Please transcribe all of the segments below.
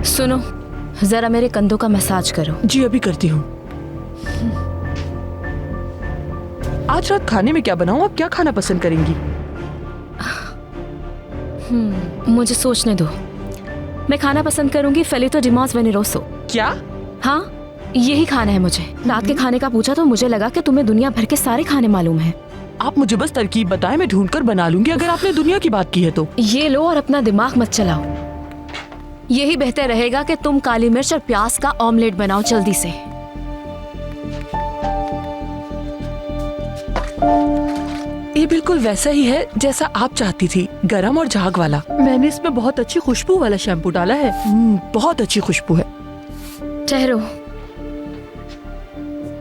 सुनो, जरा मेरे कंधों का मसाज करो। जी अभी करती हूँ। आज रात खाने में क्या बनाऊँ? आप क्या खाना पसंद करेंगी? मुझे सोचने दो। मैं खाना पसंद करूंगी फेलितो डी मास वेनेरोसो। क्या? हाँ, यही खाना है मुझे। रात के खाने का पूछा तो मुझे लगा कि तुम्हें दुनिया भर के सारे खाने मालूम हैं। आप मुझे बस तरकीब बताएं, मैं ढूंढकर बना लूंगी अगर आपने दुनिया की बात की है तो। ये लो और अपना दिमाग मत चलाओ। यही बेहतर रहेगा कि तुम काली मिर्च और प्याज का ऑमलेट बनाओ जल्दी से। ये बिल्कुल वैसा ही है जैसा आप चाहती थी, गरम और झाग वाला। मैंने इसमें बहुत अच्छी खुशबू वाला शैम्पू डाला है। बहुत अच्छी खुशबू है। ठहरो,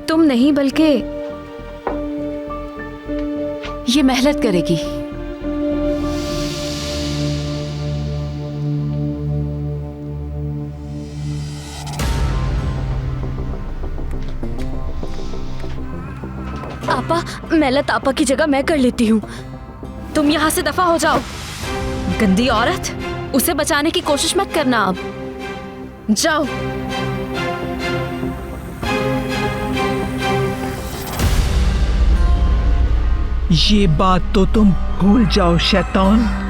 तुम नहीं बल्कि ये मेहनत करेगी। आपा, मेहनत आपा की जगह मैं कर लेती हूँ। तुम यहाँ से दफा हो जाओ। गंदी औरत, उसे बचाने की कोशिश मत करना। अब जाओ। ये बात तो तुम भूल जाओ शैतान।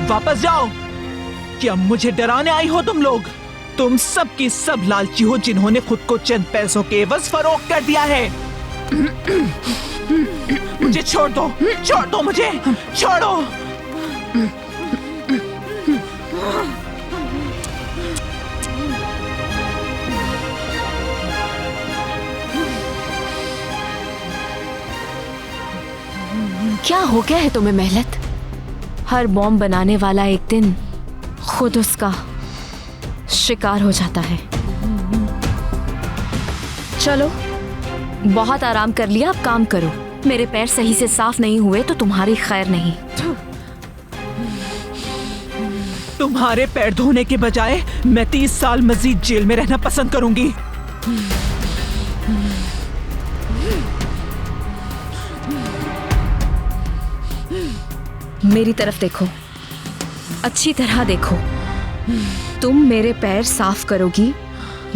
वापस जाओ। क्या मुझे डराने आई हो तुम लोग? तुम सब की सब लालची हो जिन्होंने खुद को चंद पैसों के एवज फरोख्त कर दिया है। मुझे छोड़ दो मुझे, छोड़ो। क्या हो गया है तुम्हें मेहनत? हर बॉम्ब बनाने वाला एक दिन खुद उसका शिकार हो जाता है। चलो, बहुत आराम कर लिया, अब काम करो। मेरे पैर सही से साफ नहीं हुए तो तुम्हारी खैर नहीं। तुम्हारे पैर धोने के बजाय मैं 30 साल मजीद जेल में रहना पसंद करूंगी। मेरी तरफ देखो, अच्छी तरह देखो। तुम मेरे पैर साफ करोगी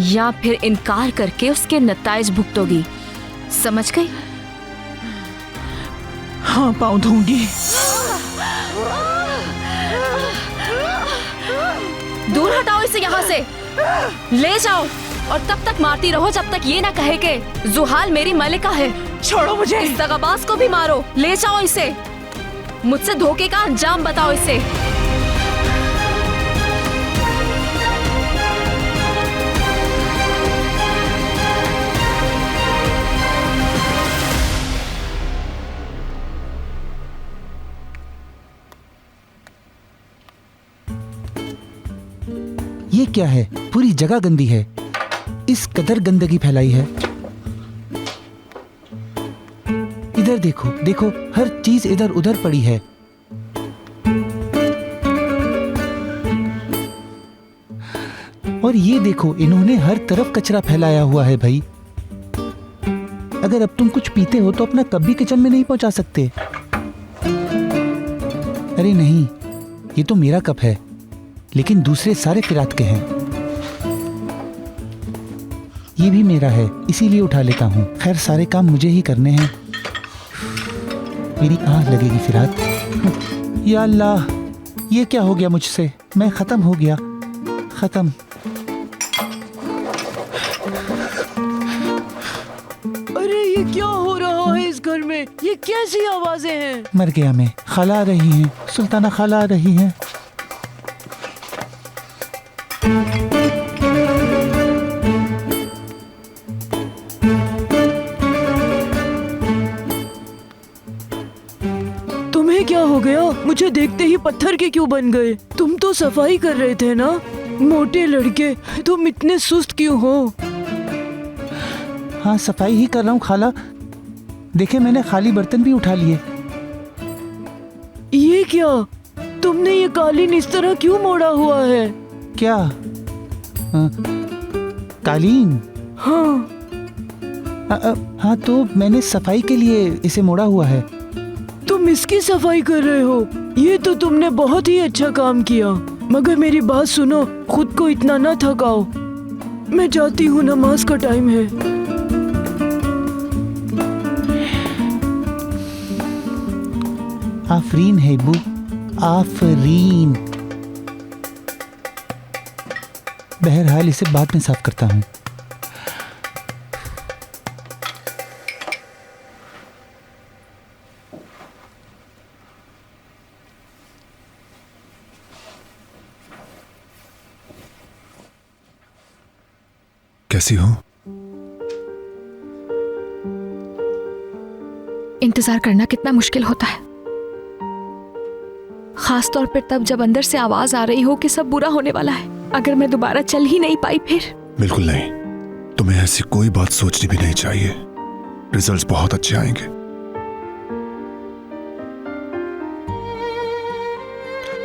या फिर इनकार करके उसके नताइज भुगतोगी, समझ गई? हाँ, पाँव धोऊंगी। दूर हटाओ इसे यहाँ से, ले जाओ और तब तक मारती रहो जब तक ये ना कहे कि जुहाल मेरी मलिका है। छोड़ो मुझे। इस दगाबाज को भी मारो, ले जाओ इसे। मुझसे धोखे का अंजाम बताओ इसे। ये क्या है? पूरी जगह गंदी है। इस कदर गंदगी फैलाई है। इधर देखो, देखो, हर चीज इधर उधर पड़ी है। और ये देखो, इन्होंने हर तरफ कचरा फैलाया हुआ है। भाई, अगर अब तुम कुछ पीते हो तो अपना कप भी किचन में नहीं पहुंचा सकते। अरे नहीं, ये तो मेरा कप है, लेकिन दूसरे सारे फिरात के हैं। ये भी मेरा है, इसीलिए उठा लेता हूँ। खैर, सारे काम मुझे ही करने हैं। मेरी आँख लगेगी फिरात। या अल्लाह, ये क्या हो गया मुझसे? मैं खत्म हो गया, खत्म। अरे ये क्या हो रहा है इस घर में? ये कैसी आवाजें हैं? मर गया मैं। खाला आ रही हैं, सुल्ताना खाला आ रही हैं। तुम्हें क्या हो गया? मुझे देखते ही पत्थर के क्यों बन गए? तुम तो सफाई कर रहे थे ना? मोटे लड़के, तुम इतने सुस्त क्यों हो? हाँ, सफाई ही कर रहा हूँ खाला। देखे मैंने खाली बर्तन भी उठा लिए। ये क्या, तुमने ये कालीन इस तरह क्यों मोड़ा हुआ है? क्या? कालीन? हाँ, हाँ तो मैंने सफाई के लिए इसे मोड़ा हुआ है। तुम इसकी सफाई कर रहे हो? ये तो तुमने बहुत ही अच्छा काम किया। मगर मेरी बात सुनो, खुद को इतना ना थकाओ। मैं जाती हूँ, नमाज का टाइम है। आफरीन है अब्बू, आफरीन। बहरहाल इसे बाद में साफ करता हूँ। कैसी हो? इंतजार करना कितना मुश्किल होता है, खास तौर पर तब जब अंदर से आवाज आ रही हो कि सब बुरा होने वाला है। अगर मैं दोबारा चल ही नहीं पाई फिर? बिल्कुल नहीं, तुम्हें ऐसी कोई बात सोचनी भी नहीं चाहिए। रिजल्ट्स बहुत अच्छे आएंगे।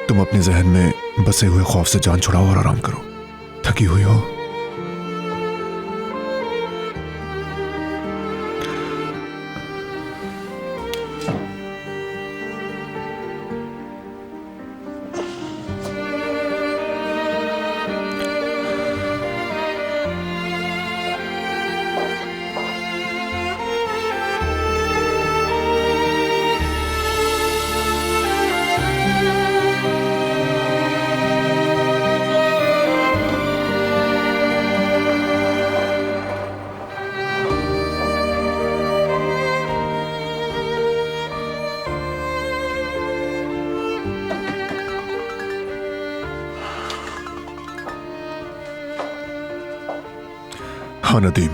तुम अपने जहन में बसे हुए खौफ से जान छुड़ाओ और आराम करो। थकी हुई हो? हाँ नदीम,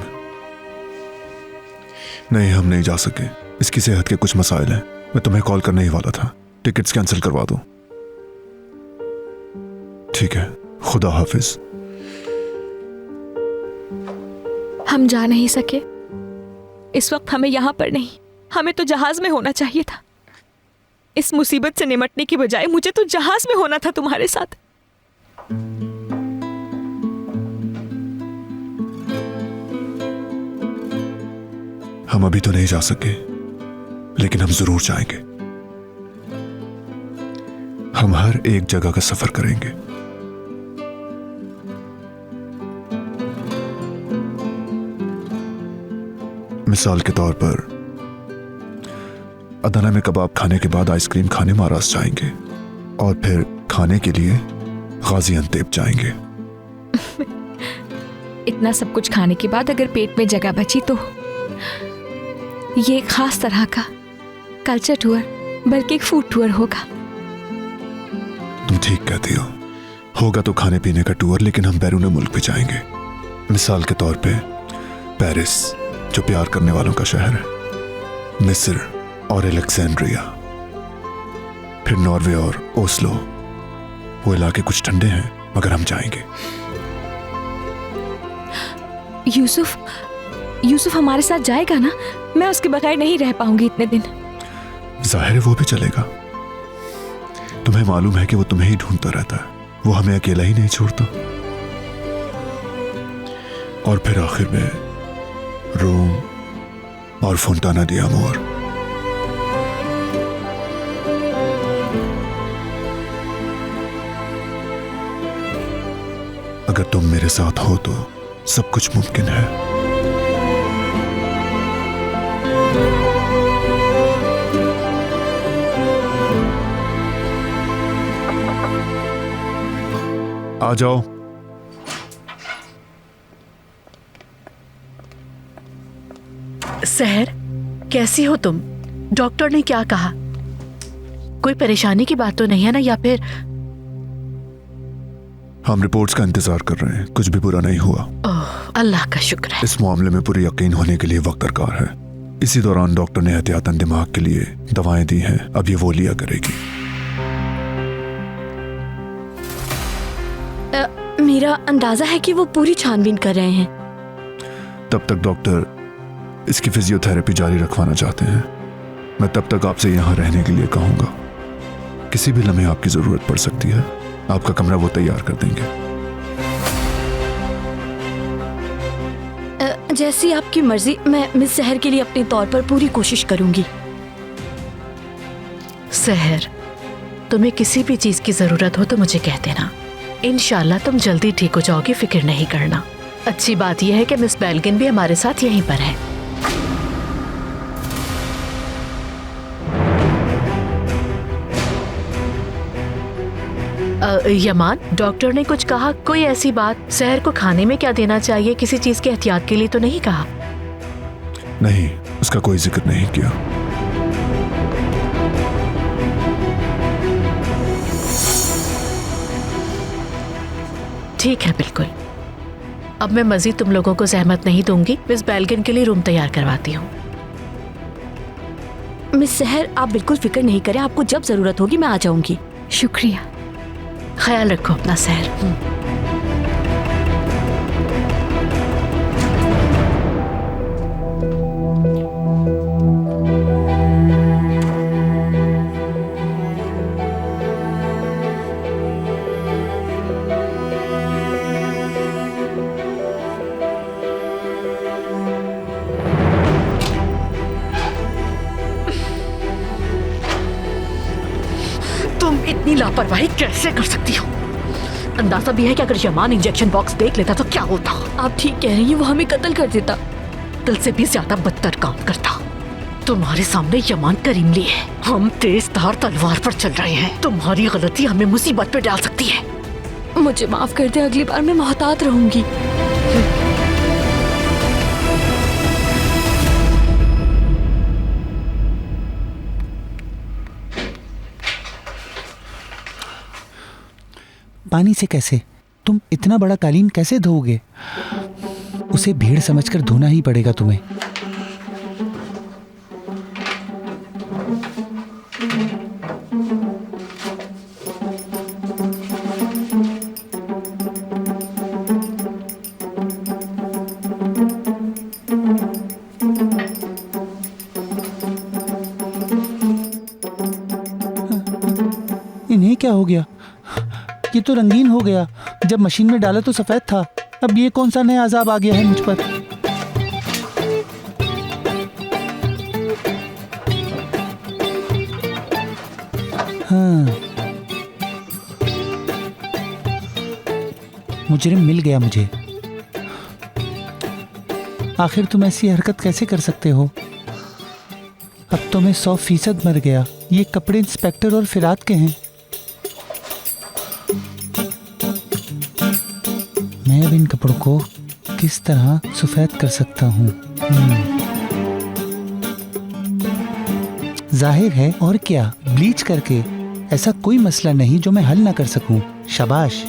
नहीं हम नहीं जा सके। इसकी सेहत के कुछ मसाइल हैं। मैं तुम्हें कॉल करने ही वाला था। टिकट्स कैंसिल करवा दो। ठीक है, खुदा हाफिज। हम जा नहीं सके। इस वक्त हमें यहाँ पर नहीं, हमें तो जहाज में होना चाहिए था। इस मुसीबत से निमटने की बजाय मुझे तो जहाज में होना था तुम्हारे साथ। हम अभी तो नहीं जा सके, लेकिन हम जरूर जाएंगे। हम हर एक जगह का सफर करेंगे। मिसाल के तौर पर अदना में कबाब खाने के बाद आइसक्रीम खाने महाराष्ट्र जाएंगे और फिर खाने के लिए गाजियान्तेप जाएंगे। इतना सब कुछ खाने के बाद अगर पेट में जगह बची तो ये एक खास तरह का कल्चर टूर, बल्कि एक फूड टूर होगा। तुम ठीक कहती हो। होगा तो खाने पीने का टूर, लेकिन हम बैरून मुल्क भी जाएंगे। मिसाल के तौर पे पेरिस, जो प्यार करने वालों का शहर है, मिस्र और अलेक्जेंड्रिया, फिर नॉर्वे और ओस्लो। वो इलाके कुछ ठंडे हैं, मगर हम जाएंगे। यूसुफ हमारे साथ जाएगा ना? मैं उसके बगैर नहीं रह पाऊंगी इतने दिन। जाहिर है वो भी चलेगा। तुम्हें मालूम है कि वो तुम्हें ही ढूंढता रहता है। वो हमें अकेला ही नहीं छोड़ता। और फिर आखिर में रोम और फोंटाना डी अमोर। अगर तुम मेरे साथ हो तो सब कुछ मुमकिन है। आ जाओ। सहर, कैसी हो तुम? डॉक्टर ने क्या कहा? कोई परेशानी की बात तो नहीं है ना? या फिर हम रिपोर्ट्स का इंतजार कर रहे हैं। कुछ भी बुरा नहीं हुआ। ओह, अल्लाह का शुक्र है। इस मामले में पूरी यकीन होने के लिए वक्त दरकार है। इसी दौरान डॉक्टर ने एहतियातन दिमाग के लिए दवाएं दी हैं। अब ये वो लिया करेगी। मेरा अंदाजा है कि वो पूरी छानबीन कर रहे हैं। तब तक डॉक्टर इसकी फिजियोथेरेपी जारी रखवाना चाहते हैं। मैं तब तक आपसे यहाँ रहने के लिए कहूँगा। किसी भी लम्हे आपकी ज़रूरत पड़ सकती है, आपका कमरा वो तैयार कर देंगे। जैसी आपकी मर्जी। मैं मिस सहर के लिए अपने तौर पर पूरी कोशिश करूंगी। सहर, तुम्हें किसी भी चीज की जरूरत हो तो मुझे कह देना। इंशाल्लाह तुम जल्दी ठीक हो जाओगी, फिक्र नहीं करना। अच्छी बात यह है कि मिस बेल्गिन भी हमारे साथ यहीं पर है। यमान, डॉक्टर ने कुछ कहा? कोई ऐसी बात? सहर को खाने में क्या देना चाहिए? किसी चीज के एहतियात के लिए तो नहीं कहा? नहीं, उसका कोई जिक्र नहीं किया। ठीक है, बिल्कुल। अब मैं मजीद तुम लोगों को जहमत नहीं दूंगी। मिस बेल्गिन के लिए रूम तैयार करवाती हूँ। मिस सहर, आप बिल्कुल फिक्र नहीं करें। आपको जब जरूरत होगी मैं आ जाऊंगी। शुक्रिया। ख्याल रखो अपना सहर। तुम इतनी लापरवाही कैसे कर सकती हो? अंदाजा भी है कि अगर यमान इंजेक्शन बॉक्स देख लेता तो क्या होता? आप ठीक कह रही हैं, वो हमें कत्ल कर देता। दिल से भी ज्यादा बदतर काम करता। तुम्हारे सामने यमान करीमली है। हम तेज धार तलवार पर चल रहे हैं। तुम्हारी गलती हमें मुसीबत पे डाल सकती है। मुझे माफ कर दे, अगली बार मैं मोहतात रहूंगी। पानी से कैसे? तुम इतना बड़ा कालीन कैसे धोओगे? उसे भीड़ समझकर धोना ही पड़ेगा तुम्हें। इन्हें क्या हो गया? ये तो रंगीन हो गया। जब मशीन में डाला तो सफेद था। अब ये कौन सा नया अजाब आ गया है मुझ पर? हाँ, मुजरिम मिल गया मुझे। आखिर तुम ऐसी हरकत कैसे कर सकते हो? अब तो मैं 100% मर गया। ये कपड़े इंस्पेक्टर और फिरात के हैं। मैं अब इन कपड़ों को किस तरह सफेद कर सकता हूँ? जाहिर है, और क्या, ब्लीच करके। ऐसा कोई मसला नहीं जो मैं हल ना कर सकूं। शाबाश।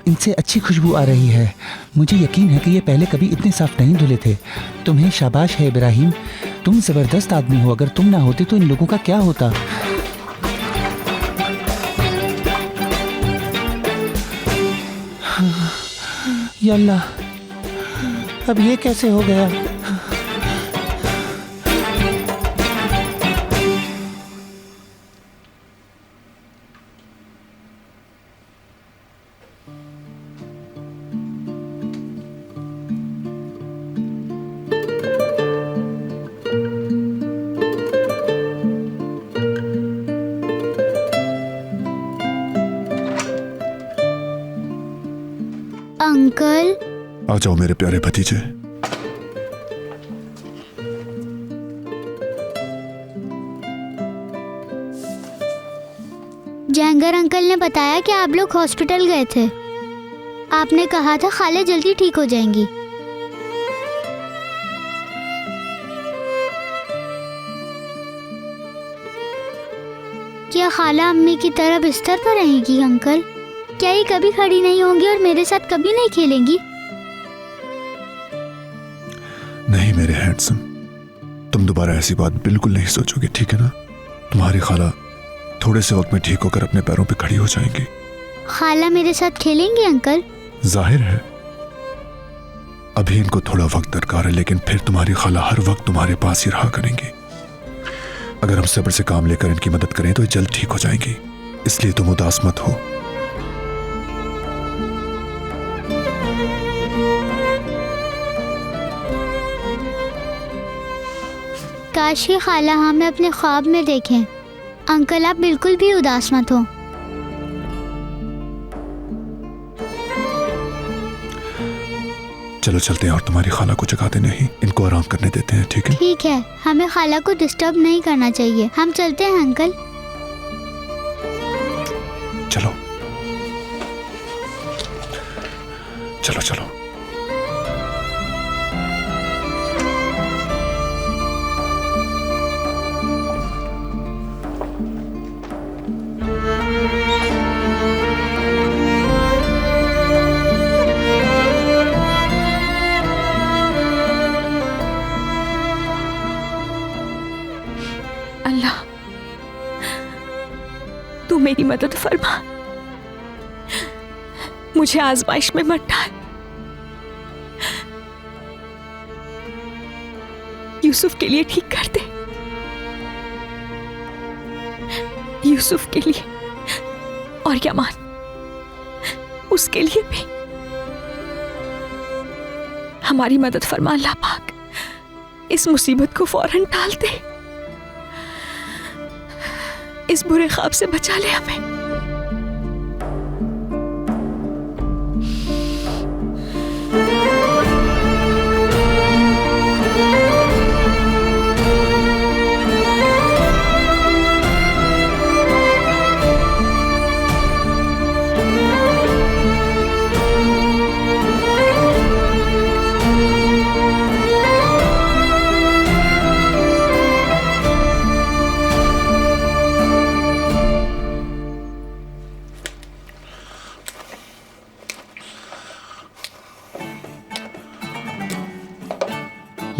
इनसे अच्छी खुशबू आ रही है। मुझे यकीन है कि ये पहले कभी इतने साफ नहीं धुले थे। तुम्हें शाबाश है इब्राहिम, तुम जबरदस्त आदमी हो। अगर तुम ना होते तो इन लोगों का क्या होता? या अल्लाह, अब ये कैसे हो गया? अंकल, आ जाओ मेरे प्यारे भतीजे। जैंगर अंकल ने बताया कि आप लोग हॉस्पिटल गए थे। आपने कहा था खाला जल्दी ठीक हो जाएंगी। क्या खाला अम्मी की तरह बिस्तर पर रहेगी अंकल? क्या ये कभी खड़ी नहीं होंगी और मेरे साथ कभी नहीं खेलेंगी? नहीं मेरे हैंडसम, तुम दोबारा ऐसी बात बिल्कुल नहीं सोचोगे, ठीक है ना? तुम्हारी खाला थोड़े से वक्त में ठीक होकर अपने पैरों पे खड़ी हो जाएंगी। खाला मेरे साथ खेलेंगे अंकल? जाहिर है अभी इनको थोड़ा वक्त दरकार है, लेकिन फिर तुम्हारी खाला हर वक्त तुम्हारे पास ही रहा करेंगी। अगर हम सब्र से काम लेकर इनकी मदद करें तो ये जल्द ठीक हो जाएंगी, इसलिए तुम उदास मत हो। काश ये खाला हमें अपने ख्वाब में देखें। अंकल आप बिल्कुल भी उदास मत हो। चलो चलते हैं और तुम्हारी खाला को जगाते नहीं, इनको आराम करने देते हैं, ठीक है? ठीक है, हमें खाला को डिस्टर्ब नहीं करना चाहिए। हम चलते हैं अंकल। चलो चलो चलो। अल्लाह तू मेरी मदद फरमा, मुझे आजमाइश में मत डाल। यूसुफ के लिए ठीक कर दे, यूसुफ के लिए और यमान, उसके लिए भी हमारी मदद फरमा अल्लाह पाक। इस मुसीबत को फौरन टाल दे, इस बुरे ख्वाब से बचा ले हमें।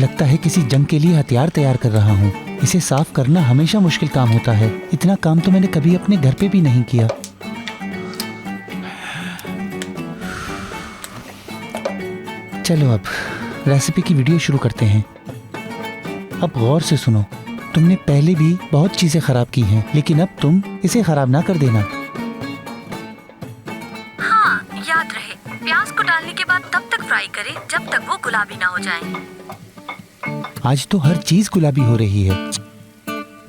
लगता है किसी जंग के लिए हथियार तैयार कर रहा हूँ। इसे साफ करना हमेशा मुश्किल काम होता है। इतना काम तो मैंने कभी अपने घर पे भी नहीं किया। चलो अब रेसिपी की वीडियो शुरू करते हैं। अब गौर से सुनो, तुमने पहले भी बहुत चीजें खराब की हैं, लेकिन अब तुम इसे खराब ना कर देना। हाँ, याद रहे, प्याज को डालने के बाद तब तक फ्राई करें जब तक वो गुलाबी ना हो जाए। आज तो हर चीज गुलाबी हो रही है।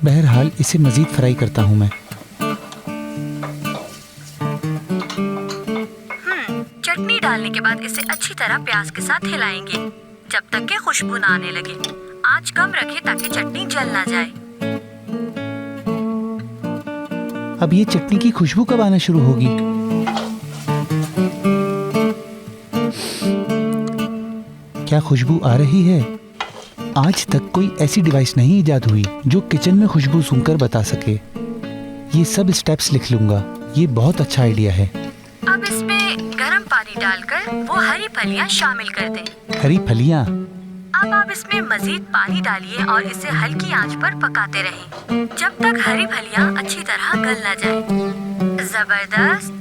बहरहाल इसे मजीद फ्राई करता हूँ मैं। चटनी डालने के बाद इसे अच्छी तरह प्याज के साथ हिलाएंगे जब तक कि खुशबू ना आने लगे। आंच कम रखें ताकि चटनी जल ना जाए। अब ये चटनी की खुशबू कब आना शुरू होगी? क्या खुशबू आ रही है? आज तक कोई ऐसी डिवाइस नहीं इजाद हुई जो किचन में खुशबू सूंघकर बता सके। ये सब स्टेप्स लिख लूंगा। ये बहुत अच्छा आइडिया है। अब इसमें गर्म पानी डालकर वो हरी फलियां शामिल कर दें। हरी फलियां? अब आप इसमें मजीद पानी डालिए और इसे हल्की आंच पर पकाते रहें जब तक हरी फलियां अच्छी तरह गल ना जाए। जबरदस्त।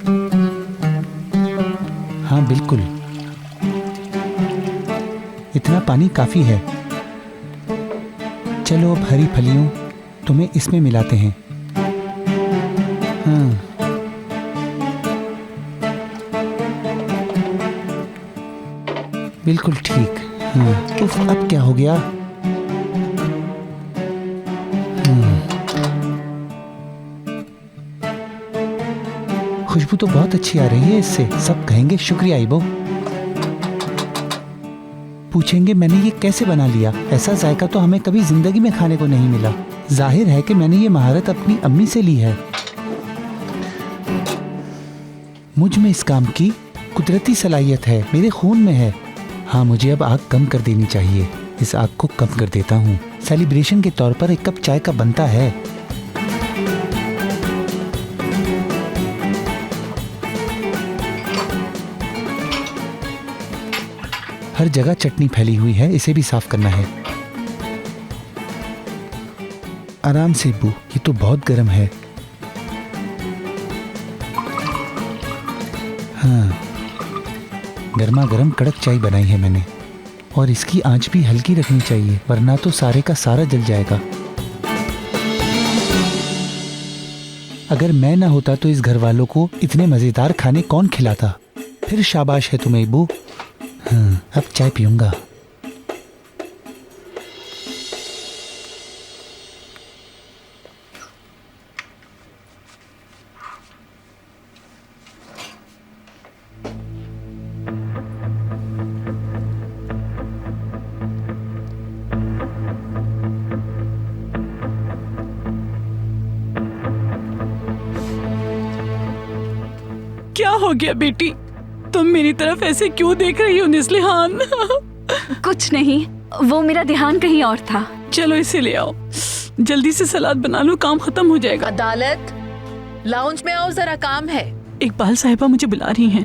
हाँ बिल्कुल, इतना पानी काफी है। चलो अब हरी फलियों तुम्हें इसमें मिलाते हैं। हाँ, बिल्कुल ठीक। हाँ, उफ, अब क्या हो गया? खुशबू तो बहुत अच्छी आ रही है इससे। सब कहेंगे शुक्रिया आइबो। पूछेंगे मैंने ये कैसे बना लिया। ऐसा जायका तो हमें कभी जिंदगी में खाने को नहीं मिला। जाहिर है कि मैंने ये महारत अपनी अम्मी से ली है। मुझ में इस काम की कुदरती सलाहियत है, मेरे खून में है। हाँ, मुझे अब आग कम कर देनी चाहिए। इस आग को कम कर देता हूँ। सेलिब्रेशन के तौर पर एक कप चाय का बनता है। हर जगह चटनी फैली हुई है, इसे भी साफ करना है। आराम से अब्बू, ये तो बहुत गर्म है। हाँ, गर्मा गर्म कड़क चाय बनाई है मैंने, और इसकी आंच भी हल्की रखनी चाहिए, वरना तो सारे का सारा जल जाएगा। अगर मैं ना होता तो इस घर वालों को इतने मजेदार खाने कौन खिलाता। फिर शाबाश है तुम्हें अब्बू। हाँ, अब चाय पीऊंगा। क्या हो गया बेटी, तुम मेरी तरफ ऐसे क्यों देख रही हो निस्लिहान? कुछ नहीं, वो मेरा ध्यान कहीं और था। चलो इसे ले आओ, जल्दी से सलाद बना लो, काम खत्म हो जाएगा। अदालत, लाउंज में आओ, जरा काम है। इकबाल साहिबा मुझे बुला रही हैं।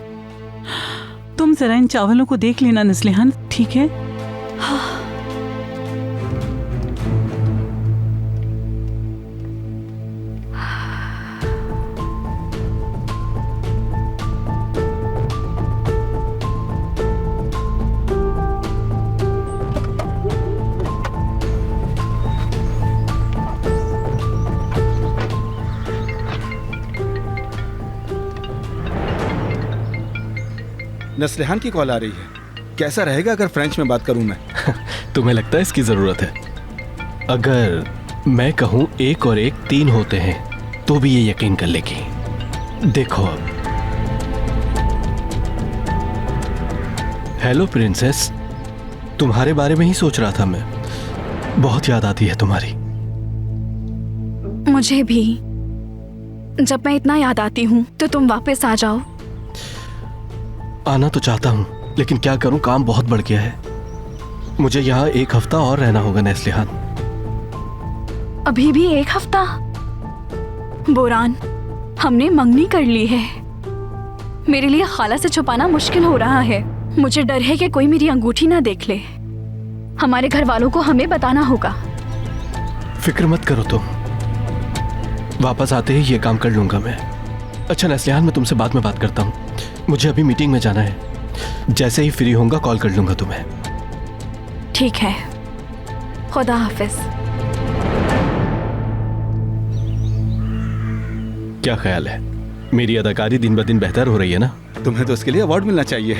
तुम जरा इन चावलों को देख लेना निस्लिहान, ठीक है? नस्लिहान की कॉल आ रही है। कैसा रहेगा अगर फ्रेंच में बात करूं मैं? तुम्हें लगता है इसकी जरूरत है? अगर मैं कहूं 1 और 1 3 होते हैं तो भी ये यकीन कर लेगी। देखो अब। हेलो प्रिंसेस, तुम्हारे बारे में ही सोच रहा था मैं। बहुत याद आती है तुम्हारी। मुझे भी। जब मैं इतना याद आती हूँ तो तुम वापस आ जाओ। आना तो चाहता हूं, लेकिन क्या करूं, काम बहुत बढ़ गया है। मुझे यहाँ 1 हफ्ता और रहना होगा नस्लिहान। अभी भी 1 हफ्ता? बोरान, हमने मंगनी कर ली है। मेरे लिए खाला से छुपाना मुश्किल हो रहा है। मुझे डर है कि कोई मेरी अंगूठी ना देख ले। हमारे घर वालों को हमें बताना होगा। फिक्र मत करो तुम, वापस आते ही ये काम कर लूंगा मैं। अच्छा नस्लिहान, मैं तुमसे बाद में बात करता हूँ, मुझे अभी मीटिंग में जाना है। जैसे ही फ्री होऊंगा कॉल कर लूंगा तुम्हें। ठीक है, खुदा हाफिज। क्या ख्याल है, मेरी अदाकारी दिन ब दिन बेहतर हो रही है ना? तुम्हें तो इसके लिए अवार्ड मिलना चाहिए।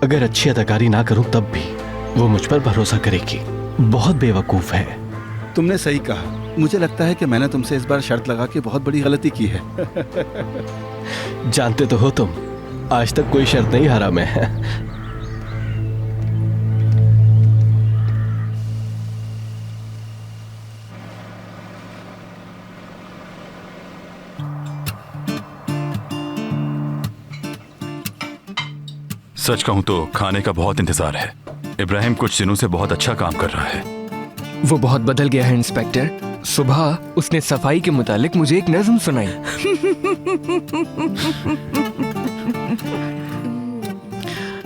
अगर अच्छी अदाकारी ना करूं तब भी वो मुझ पर भरोसा करेगी। बहुत बेवकूफ है। तुमने सही कहा। मुझे लगता है कि मैंने तुमसे इस बार शर्त लगा के बहुत बड़ी गलती की है। जानते तो हो तुम, आज तक कोई शर्त नहीं हारा मैं। सच कहूं तो खाने का बहुत इंतजार है। इब्राहिम कुछ दिनों से बहुत अच्छा काम कर रहा है। वो बहुत बदल गया है इंस्पेक्टर। सुबह उसने सफाई के मुतालिक मुझे एक नज़्म सुनाई।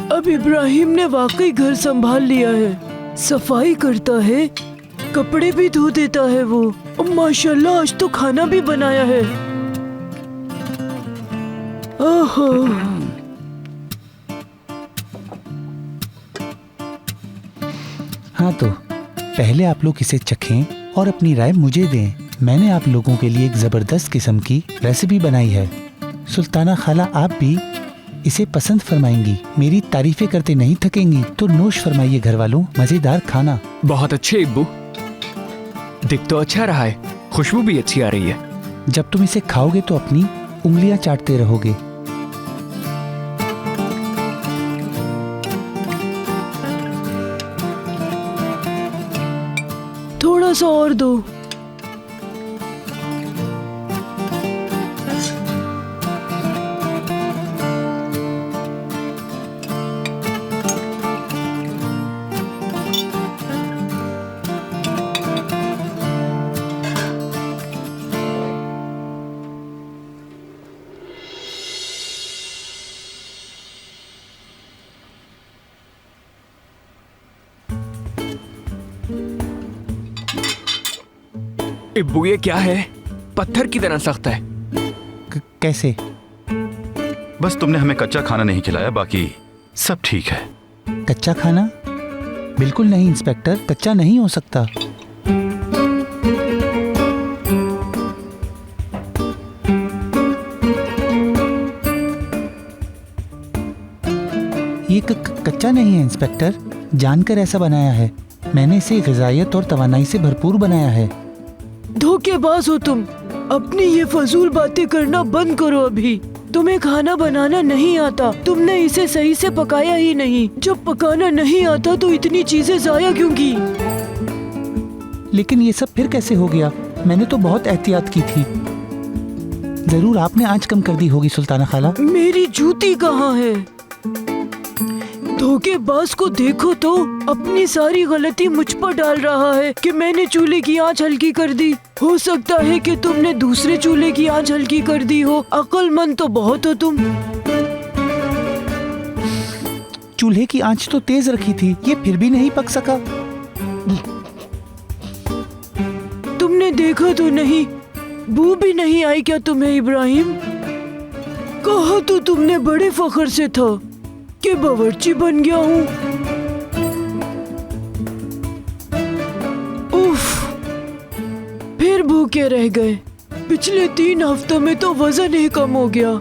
अब इब्राहिम ने वाकई घर संभाल लिया है। सफाई करता है, कपड़े भी धो देता है वो। और माशाल्लाह आज तो खाना भी बनाया है। ओहो। हाँ तो पहले आप लोग इसे चखें और अपनी राय मुझे दें। मैंने आप लोगों के लिए एक जबरदस्त किस्म की रेसिपी बनाई है। सुल्ताना खाला, आप भी इसे पसंद फरमाएंगी। मेरी तारीफें करते नहीं थकेंगी। तो नोश फरमाइए घर वालों, मजेदार खाना। बहुत अच्छे अब्बू, दिख तो अच्छा रहा है, खुशबू भी अच्छी आ रही है। जब तुम इसे खाओगे तो अपनी उंगलियां चाटते रहोगे। थोड़ा सा और दो। इब्बू ये क्या है? पत्थर की तरह सख्त है। कैसे? बस तुमने हमें कच्चा खाना नहीं खिलाया, बाकी सब ठीक है। कच्चा खाना? बिल्कुल नहीं इंस्पेक्टर, कच्चा नहीं हो सकता। ये कच्चा नहीं है इंस्पेक्टर, जानकर ऐसा बनाया है। मैंने इसे ग़िज़ाइयत और तवानाई से भरपूर बनाया है। धोखेबाज हो तुम। अपनी ये फजूल बातें करना बंद करो अभी। तुम्हें खाना बनाना नहीं आता, तुमने इसे सही से पकाया ही नहीं। जब पकाना नहीं आता तो इतनी चीजें जाया क्यों की? लेकिन ये सब फिर कैसे हो गया? मैंने तो बहुत एहतियात की थी। जरूर आपने आंच कम कर दी होगी सुल्ताना खाला। मेरी जूती कहाँ है? धोखेबाज को देखो तो, अपनी सारी गलती मुझ पर डाल रहा है कि मैंने चूल्हे की आंच हल्की कर दी। हो सकता है कि तुमने दूसरे चूल्हे की आंच हल्की कर दी हो। अक्लमंद तो बहुत हो तुम। चूल्हे की आंच तो तेज रखी थी, ये फिर भी नहीं पक सका। तुमने देखा तो नहीं? बू भी नहीं आई क्या तुम्हें इब्राहिम? कहा तो तुमने बड़े फख्र से था कि बावर्ची बन गया हूँ। उफ, फिर भूखे रह गए। पिछले 3 हफ्तों में तो वजन ही कम हो गया।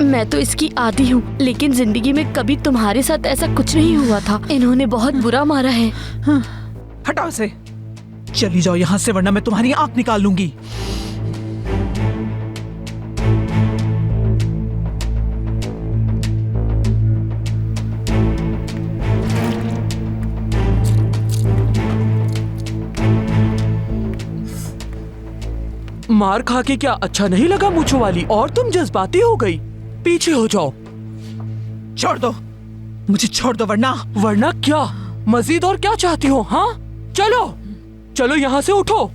मैं तो इसकी आदी हूँ, लेकिन जिंदगी में कभी तुम्हारे साथ ऐसा कुछ नहीं हुआ था। इन्होंने बहुत बुरा मारा है। हटाओ इसे, चली जाओ यहाँ से वरना मैं तुम्हारी आंख निकाल लूंगी। मार खा के क्या अच्छा नहीं लगा मूंछों वाली? और तुम जज्बाती हो गई। पीछे हो जाओ। छोड़ दो मुझे, छोड़ दो वरना। वरना क्या? मजीद और क्या चाहती हो? हाँ, चलो चलो यहाँ से उठो।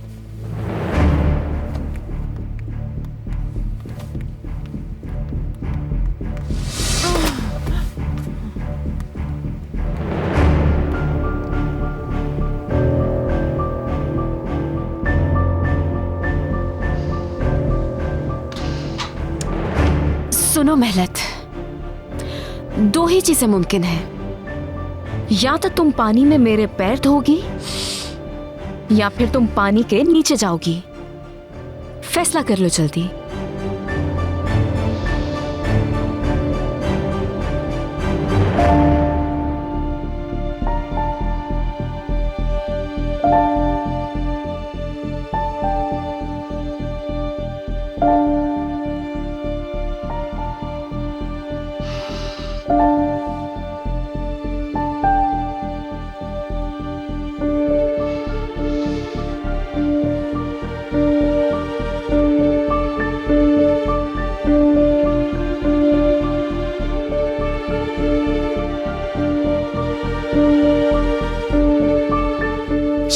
सुनो मेहलत, 2 ही चीजें मुमकिन है। या तो तुम पानी में मेरे पैर धोगी या फिर तुम पानी के नीचे जाओगी। फैसला कर लो जल्दी।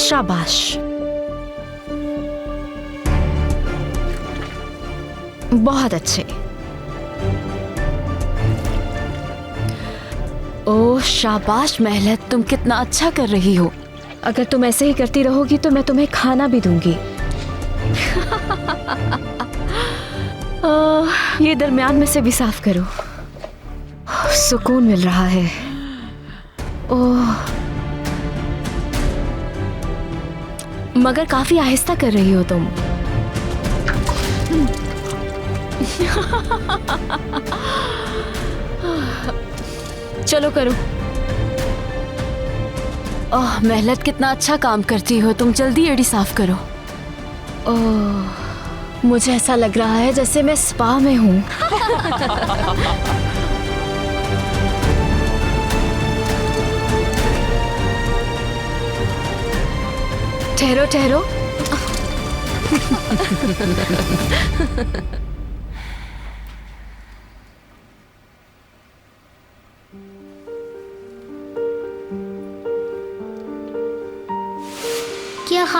शाबाश, बहुत अच्छे। ओह शाबाश मेहलत, तुम कितना अच्छा कर रही हो। अगर तुम ऐसे ही करती रहोगी तो मैं तुम्हें खाना भी दूंगी। ये दरमियान में से भी साफ करो। सुकून मिल रहा है। ओह, मगर काफी आहिस्ता कर रही हो तुम। चलो करो। ओह मेहलत, कितना अच्छा काम करती हो तुम। जल्दी एड़ी साफ करो। ओह, मुझे ऐसा लग रहा है जैसे मैं स्पा में हूँ। ठहरो ठहरो।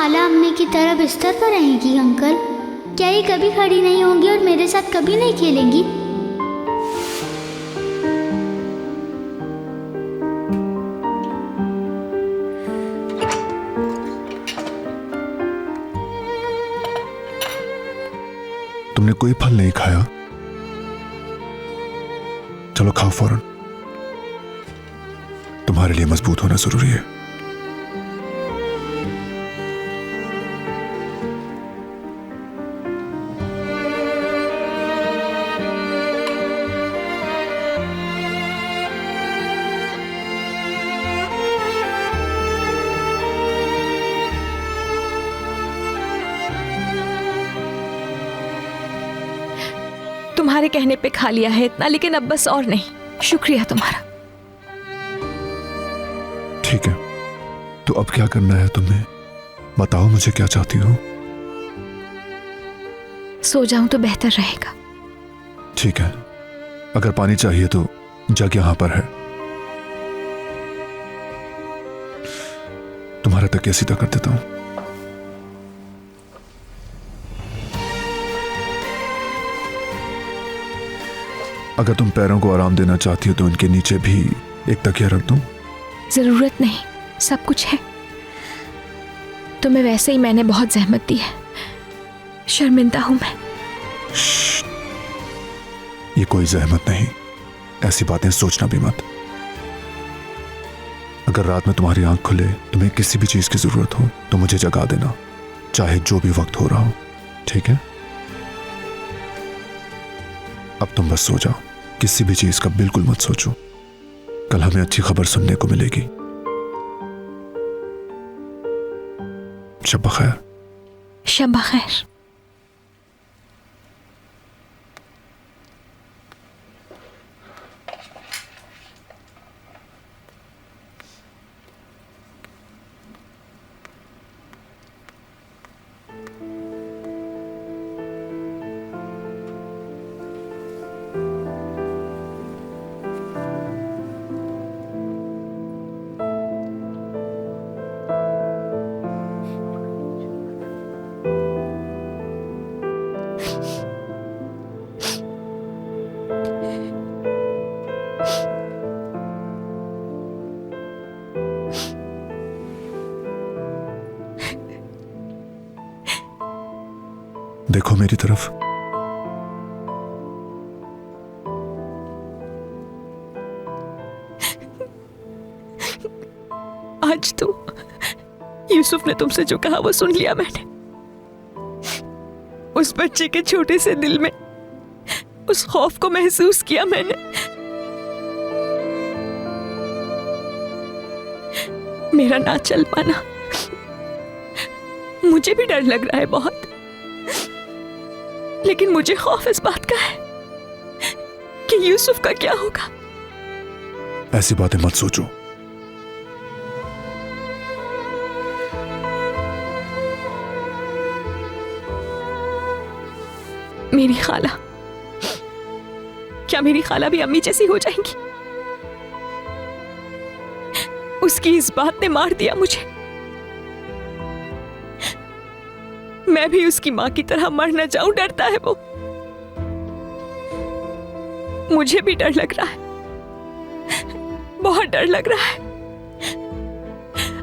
खाला अम्मी की तरह बिस्तर पर रहेंगी अंकल? क्या ये कभी खड़ी नहीं होंगी और मेरे साथ कभी नहीं खेलेंगी? तुमने कोई फल नहीं खाया? चलो खाओ फौरन, तुम्हारे लिए मजबूत होना जरूरी है। तुम्हारे कहने पे खा लिया है इतना, लेकिन अब बस और नहीं। शुक्रिया तुम्हारा। ठीक है, तो अब क्या करना है तुम्हें? बताओ मुझे, क्या चाहती हो? सो जाऊं तो बेहतर रहेगा। ठीक है, अगर पानी चाहिए तो जग यहां पर है। तुम्हारा तकिया सीधा कर देता हूं। अगर तुम पैरों को आराम देना चाहती हो तो इनके नीचे भी एक तकिया रख दूं? जरूरत नहीं, सब कुछ है। तुम्हें वैसे ही मैंने बहुत जहमत दी है, शर्मिंदा हूं मैं। ये कोई जहमत नहीं, ऐसी बातें सोचना भी मत। अगर रात में तुम्हारी आंख खुले, तुम्हें किसी भी चीज की जरूरत हो तो मुझे जगा देना, चाहे जो भी वक्त हो रहा हो, ठीक है? अब तुम बस सो जाओ, किसी भी चीज का बिल्कुल मत सोचो। कल हमें अच्छी खबर सुनने को मिलेगी। शब बखैर। शब बखैर। देखो मेरी तरफ। आज तो यूसुफ ने तुमसे जो कहा वो सुन लिया मैंने। उस बच्चे के छोटे से दिल में उस खौफ को महसूस किया मैंने। मेरा ना चल पाना, मुझे भी डर लग रहा है बहुत, लेकिन मुझे खौफ इस बात का है कि यूसुफ का क्या होगा। ऐसी बातें मत सोचो। मेरी खाला, क्या मेरी खाला भी अम्मी जैसी हो जाएंगी? उसकी इस बात ने मार दिया मुझे। मैं भी उसकी मां की तरह मर न जाऊं, डरता है वो। मुझे भी डर लग रहा है, बहुत डर लग रहा है।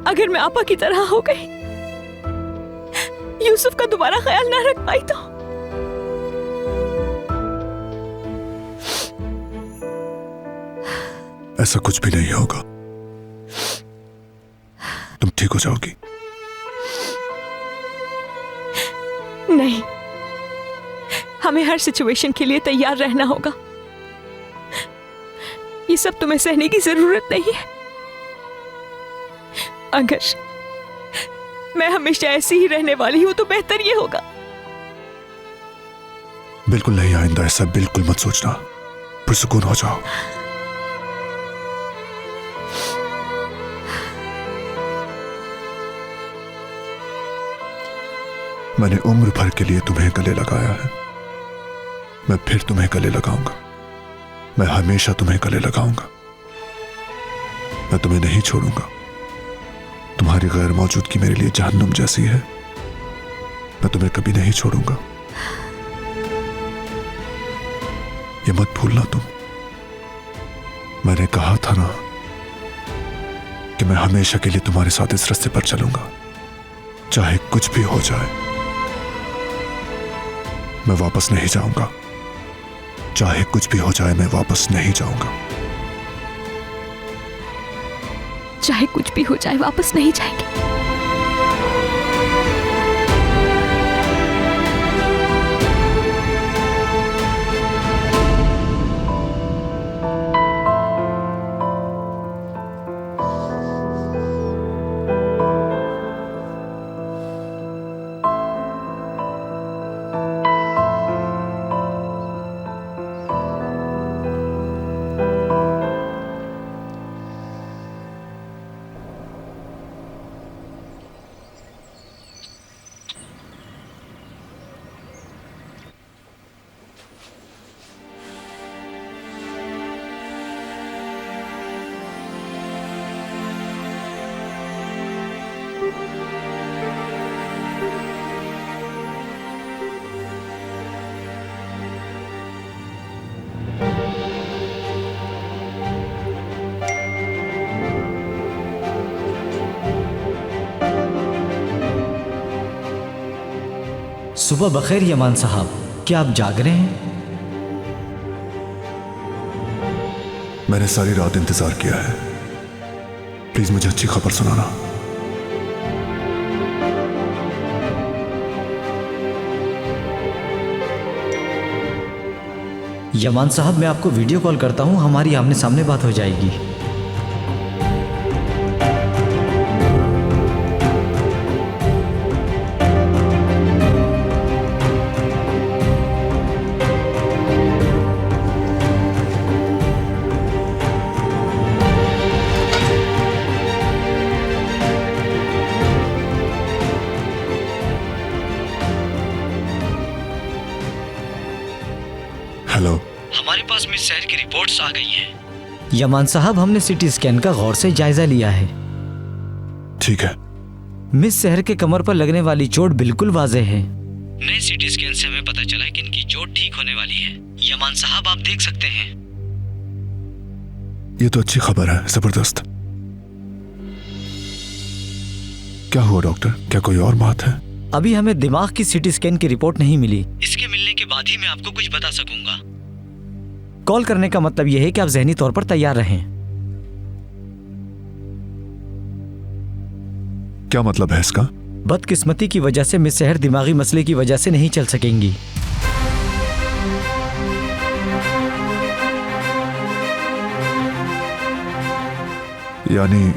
अगर मैं आपा की तरह हो गई, यूसुफ का दोबारा ख्याल ना रख पाई तो। ऐसा कुछ भी नहीं होगा, तुम ठीक हो जाओगी। नहीं, हमें हर सिचुएशन के लिए तैयार रहना होगा। ये सब तुम्हें सहने की जरूरत नहीं है। अगर मैं हमेशा ऐसी ही रहने वाली हूं तो बेहतर ये होगा। बिल्कुल नहीं, आइंदा ऐसा बिल्कुल मत सोचना, पुरसुकून हो जाओ। मैंने उम्र भर के लिए तुम्हें गले लगाया है, मैं फिर तुम्हें गले लगाऊंगा। मैं हमेशा तुम्हें गले लगाऊंगा। मैं तुम्हें नहीं छोड़ूंगा, तुम्हारी गैर मौजूदगी मेरे लिए जहन्नुम जैसी है। मैं तुम्हें कभी नहीं छोड़ूंगा, ये मत भूलना तुम। मैंने कहा था ना कि मैं हमेशा के लिए तुम्हारे साथ इस रास्ते पर चलूंगा, चाहे कुछ भी हो जाए। मैं वापस नहीं जाऊंगा, चाहे कुछ भी हो जाए मैं वापस नहीं जाऊंगा। चाहे कुछ भी हो जाए वापस नहीं जाएंगे। सुबह बखैर यमान साहब, क्या आप जाग रहे हैं? मैंने सारी रात इंतजार किया है, प्लीज मुझे अच्छी खबर सुनाना। यमान साहब, मैं आपको वीडियो कॉल करता हूं, हमारी आमने सामने बात हो जाएगी। हेलो। हमारे पास मिस सहर की रिपोर्ट्स आ गई हैं। यमान साहब, हमने सीटी स्कैन का गौर से जायजा लिया है। ठीक है। मिस सहर के कमर पर लगने वाली चोट बिल्कुल वाज़ेह है। नए सीटी स्कैन से हमें पता चला है कि इनकी चोट ठीक होने वाली है। यमान साहब, आप देख सकते हैं। ये तो अच्छी खबर है, जबरदस्त। क्या हुआ डॉक्टर, क्या कोई और बात है? अभी हमें दिमाग की सीटी स्कैन की रिपोर्ट नहीं मिली। इसके मिलने के बाद ही मैं आपको कुछ बता सकूंगा। कॉल करने का मतलब यह है कि आप ज़हनी तौर पर तैयार रहें। क्या मतलब है इसका? बदकिस्मती की वजह से मिस सहर दिमागी मसले की वजह से नहीं चल सकेंगी। यानी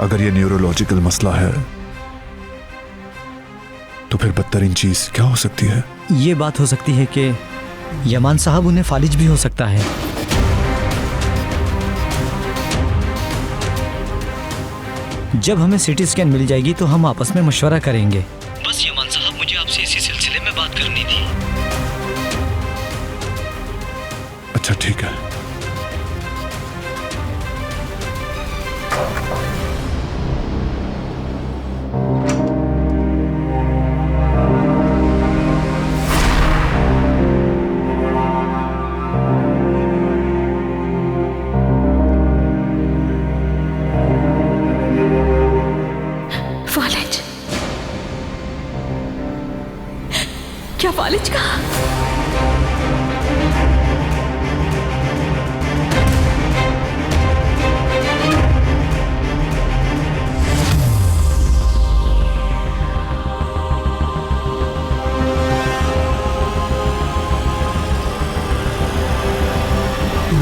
अगर ये न्यूरोलॉजिकल मसला है तो फिर बदतरीन चीज क्या हो सकती है? ये बात हो सकती है कि यमान साहब, उन्हें फालिज भी हो सकता है। जब हमें सीटी स्कैन मिल जाएगी तो हम आपस में मशवरा करेंगे।